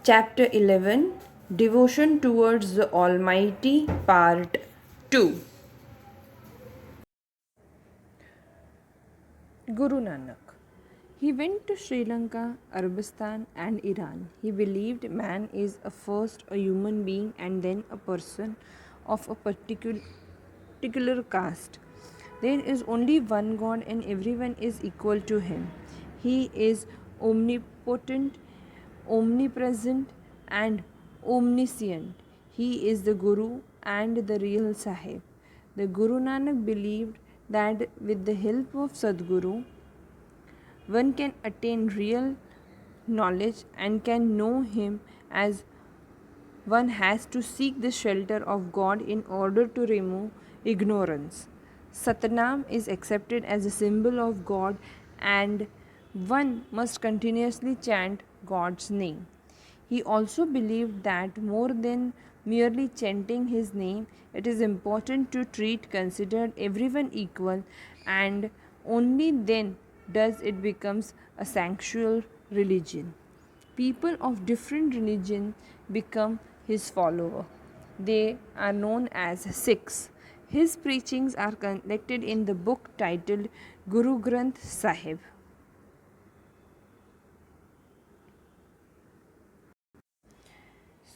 Chapter 11, Devotion Towards the Almighty, Part 2. Guru Nanak. He went to Sri Lanka, Arabistan, and Iran. He believed man is first a human being and then a person of a particular caste. There is only one God and everyone is equal to him. He is omnipotent, omnipresent, and omniscient. He is the Guru and the real Sahib. The Guru Nanak believed that with the help of Sadguru, one can attain real knowledge and can know him as one has to seek the shelter of God in order to remove ignorance. Satnam is accepted as a symbol of God and one must continuously chant God's name. He also believed that more than merely chanting his name, it is important to consider everyone equal, and only then does it becomes a sanctuary religion. People of different religion become his follower. They are known as Sikhs. His preachings are collected in the book titled Guru Granth Sahib.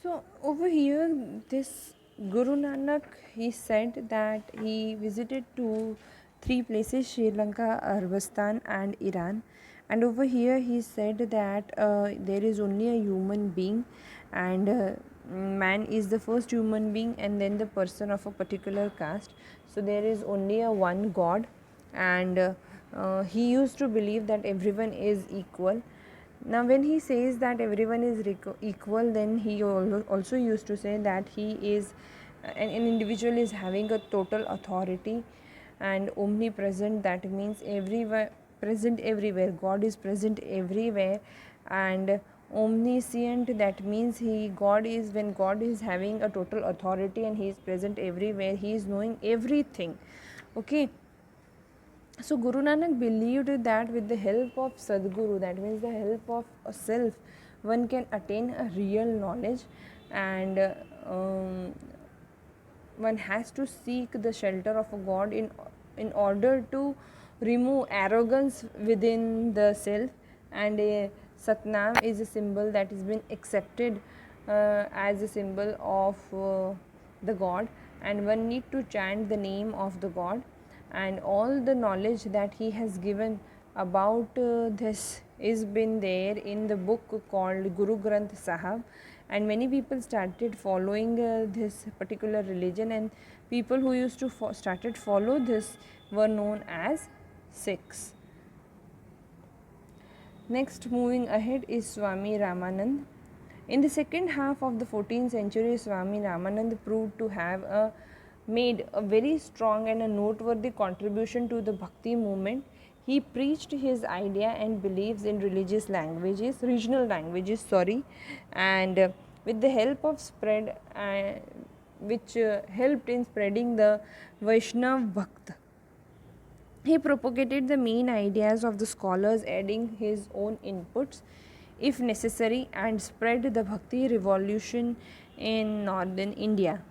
So over here, this Guru Nanak, he said that he visited to three places: Sri Lanka, Arabistan, and Iran. And over here, he said that there is only a human being, and man is the first human being, and then the person of a particular caste. So there is only a one God, and he used to believe that everyone is equal. Now, when he says that everyone is equal, then he also used to say that he is an individual is having a total authority and omnipresent. That means everywhere, present everywhere. God is present everywhere, and omniscient. That means God is when God is having a total authority and he is present everywhere. He is knowing everything. Okay, so Guru Nanak believed that with the help of Sadguru, that means the help of a self, one can attain a real knowledge, and one has to seek the shelter of a God in order to remove arrogance within the self. And a Satnam is a symbol that has been accepted as a symbol of the God, and one need to chant the name of the God, and all the knowledge that he has given about this is been there in the book called Guru Granth Sahib, and many people started following this particular religion, and people who used to started follow this were known as Sikhs. Next, moving ahead, is Swami Ramanand. In the second half of the 14th century, Swami Ramanand proved to have made a very strong and a noteworthy contribution to the Bhakti movement. He preached his idea and beliefs in regional languages, and with the help of spread, which helped in spreading the Vaishnav Bhakt. He propagated the main ideas of the scholars, adding his own inputs if necessary, and spread the Bhakti revolution in northern India.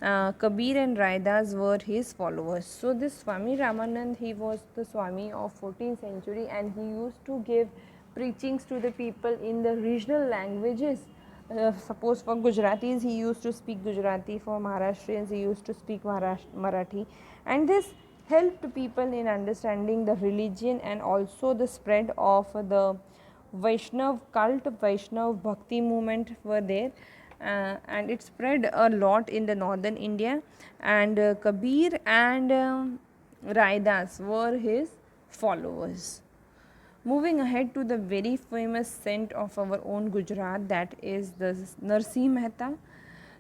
Kabir and Raidas were his followers. So this Swami Ramanand, he was the Swami of 14th century, and he used to give preachings to the people in the regional languages. Suppose for Gujaratis, he used to speak Gujarati. For Maharashtrians, he used to speak Marathi, and this helped people in understanding the religion and also the spread of the Vaishnav cult. Vaishnav Bhakti movement were there, and it spread a lot in the northern India, and Kabir and Raidas were his followers. Moving ahead to the very famous saint of our own Gujarat, that is the Narsih Mehta.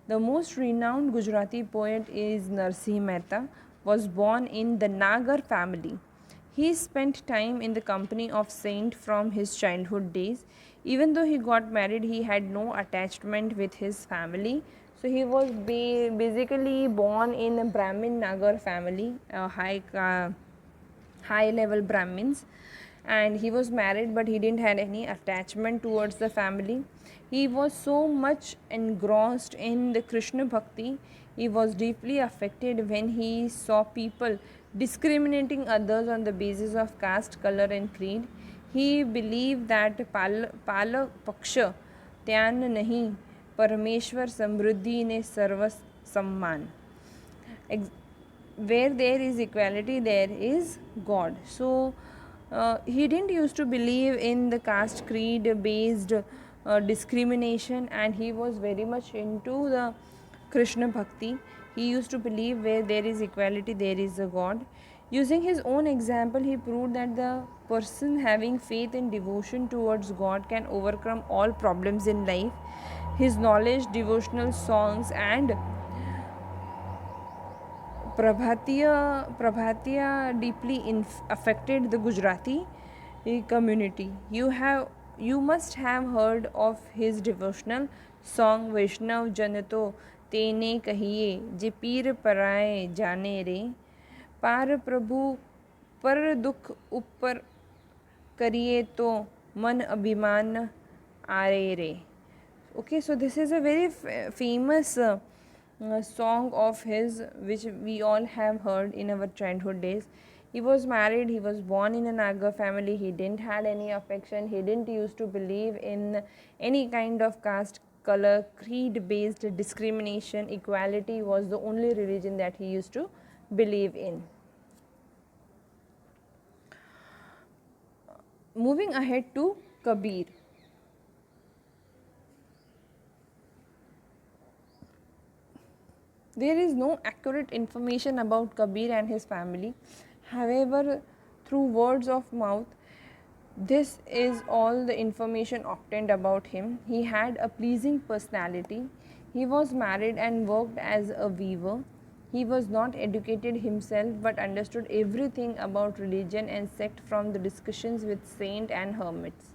The most renowned Gujarati poet is Narsih Mehta, was born in the Nagar family. He spent time in the company of saint from his childhood days. Even though he got married, he had no attachment with his family. So he was basically born in a Brahmin Nagar family, high level Brahmins. and he was married, but he didn't have any attachment towards the family. He was so much engrossed in the Krishna bhakti. He was deeply affected when he saw people discriminating others on the basis of caste, color and creed. He believed that पाल पक्ष त्यान नहीं, परमेश्वर समृद्धि ने सर्व सम्मान. Where there is equality, there is God. So he didn't used to believe in the caste creed based discrimination, and he was very much into the Krishna bhakti. He used to believe where there is equality, there is a God. Using his own example, he proved that the person having faith and devotion towards God can overcome all problems in life. His knowledge, devotional songs and Prabhatiya deeply affected the Gujarati community. You must have heard of his devotional song Vaishnav Janato Tene Kahiye Je Peer Paraye Jane Re Par Prabhu Par Dukh Uppar Kariye To Man Abhiman Are Re. Okay, so this is a very famous song of his which we all have heard in our childhood days. He was married, he was born in a Naga family, he didn't had any affection, he didn't used to believe in any kind of caste, color, creed based discrimination. Equality was the only religion that he used to believe in. Moving ahead to Kabir. There is no accurate information about Kabir and his family. However, through words of mouth, this is all the information obtained about him. He had a pleasing personality. He was married and worked as a weaver. He was not educated himself but understood everything about religion and sect from the discussions with saints and hermits.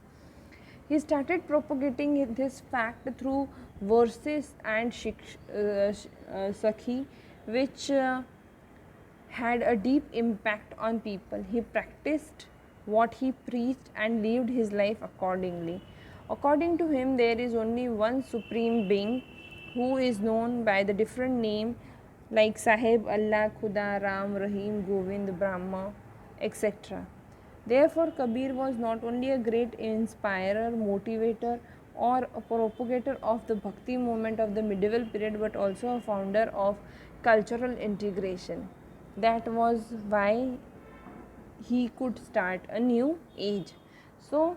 He started propagating this fact through verses and Sakhi, which had a deep impact on people. He practiced what he preached and lived his life accordingly. According to him, there is only one supreme being who is known by the different name like Sahib, Allah, Khuda, Ram, Rahim, Govind, Brahma, etc. Therefore, Kabir was not only a great inspirer, motivator, or a propagator of the Bhakti movement of the medieval period, but also a founder of cultural integration. That was why he could start a new age. So,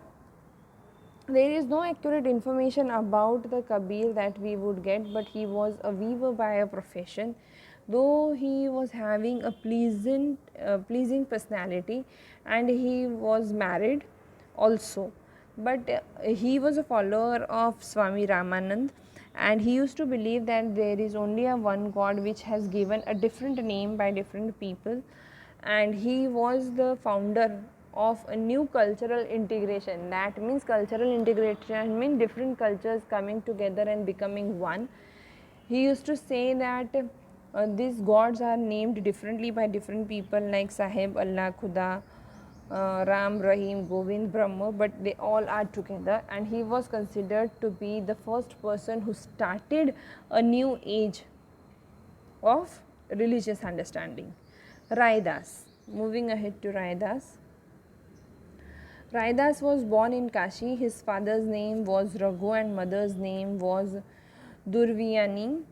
there is no accurate information about the Kabir that we would get, but he was a weaver by a profession. Though he was having a pleasing personality, and he was married also, but he was a follower of Swami Ramanand, and he used to believe that there is only a one God which has given a different name by different people, and he was the founder of a new cultural integration. That means cultural integration means different cultures coming together and becoming one. He used to say that these gods are named differently by different people like Sahib, Allah, Khuda, Ram, Rahim, Govind, Brahma, but they all are together, and he was considered to be the first person who started a new age of religious understanding. Raidas. Moving ahead to Raidas. Raidas was born in Kashi. His father's name was Raghu and mother's name was Durviyani.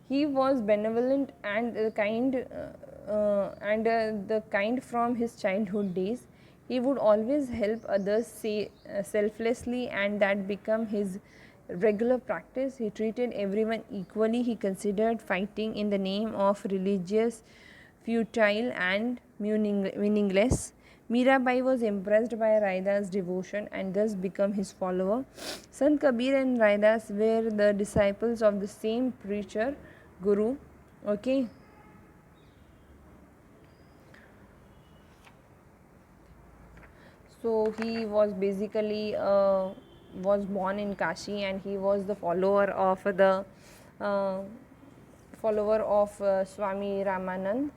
He was benevolent and kind the kind from his childhood days. He would always help others selflessly, and that became his regular practice. He treated everyone equally. He considered fighting in the name of religious futile and meaningless. Mirabai was impressed by Raidas' devotion and thus became his follower. Sant Kabir and Raidas were the disciples of the same preacher, Guru. Okay. So he was basically was born in Kashi, and he was the follower of Swami Ramanand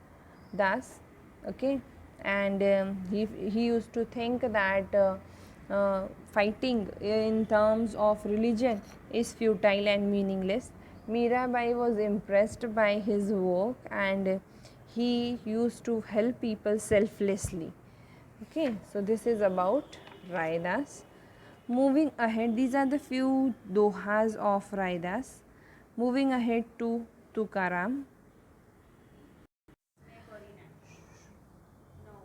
Das. Okay. and he used to think that fighting in terms of religion is futile and meaningless. Mirabai was impressed by his work, and he used to help people selflessly. Okay, so this is about Raidas. Moving ahead, these are the few dohas of Raidas. Moving ahead to Tukaram.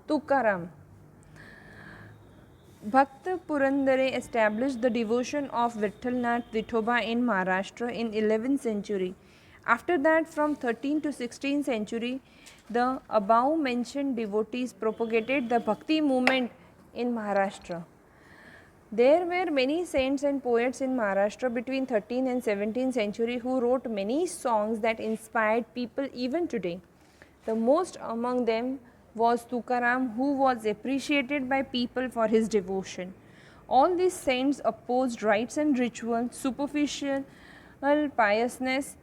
Tukaram. Bhakta Purandare established the devotion of Vittalnath Vithoba in Maharashtra in 11th century. After that, from 13th to 16th century, the above mentioned devotees propagated the Bhakti movement in Maharashtra. There were many saints and poets in Maharashtra between 13th and 17th century who wrote many songs that inspired people even today. The most among them was Tukaram, who was appreciated by people for his devotion. All these saints opposed rites and ritual, superficial piousness,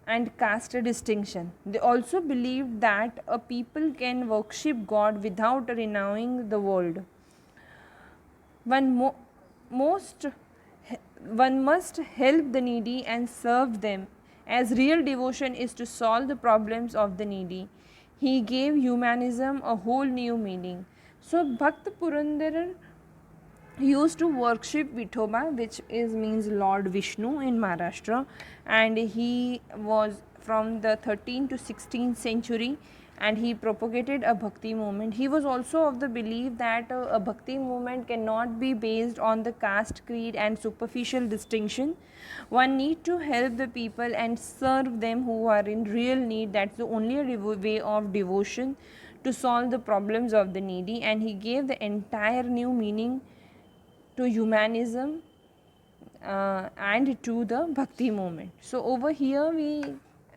and caste distinction. They also believed that a people can worship God without renouncing the world. One, most, one must help the needy and serve them, as real devotion is to solve the problems of the needy. He gave humanism a whole new meaning. So Bhakta Purandara used to worship Vithoba, which is means Lord Vishnu in Maharashtra, and he was from the 13th to 16th century, and he propagated a bhakti movement. He was also of the belief that a bhakti movement cannot be based on the caste, creed, and superficial distinction. One need to help the people and serve them who are in real need. That's the only way of devotion to solve the problems of the needy, and he gave the entire new meaning to humanism and to the bhakti movement. So over here we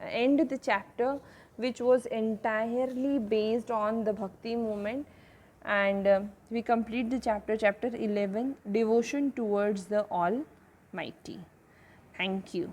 end the chapter which was entirely based on the bhakti movement, and we complete the chapter 11, devotion towards the Almighty. Thank you.